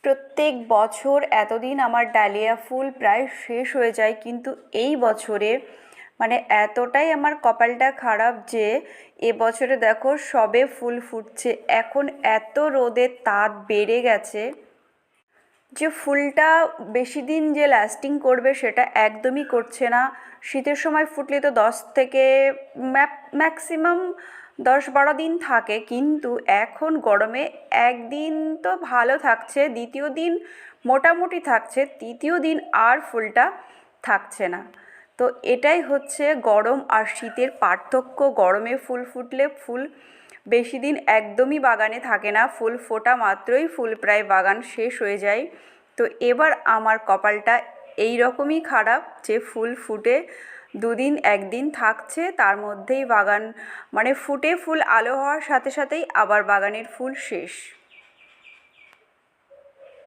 প্রত্যেক বছর এতদিন আমার ডালিয়া ফুল প্রায় শেষ হয়ে যায়, কিন্তু এই বছরে মানে এতটাই আমার কপালটা খারাপ যে এবছরে দেখো সবে ফুল ফুটছে। এখন এত রোদের তাপ বেড়ে গেছে যে ফুলটা বেশি দিন যে লাস্টিং করবে সেটা একদমই করছে না। শীতের সময় ফুটলে তো 10 থেকে ম্যাক্সিমাম 10-12 দিন থাকে, কিন্তু এখন গরমে একদিন তো ভালো থাকছে, দ্বিতীয় দিন মোটামুটি থাকছে, তৃতীয় দিন আর ফুলটা থাকছে না। তো এটাই হচ্ছে গরম আর শীতের পার্থক্য। গরমে ফুল ফুটলে ফুল বেশি দিন একদমই বাগানে থাকে না, ফুল ফোটা মাত্রই ফুল প্রায় বাগান শেষ হয়ে যায়। তো এবার আমার কপালটা এই রকমই খারাপ যে ফুল ফুটে দুদিন একদিন থাকছে, তার মধ্যেই বাগান মানে ফুটে ফুল আলো হওয়ার সাথে সাথেই আবার বাগানের ফুল শেষ।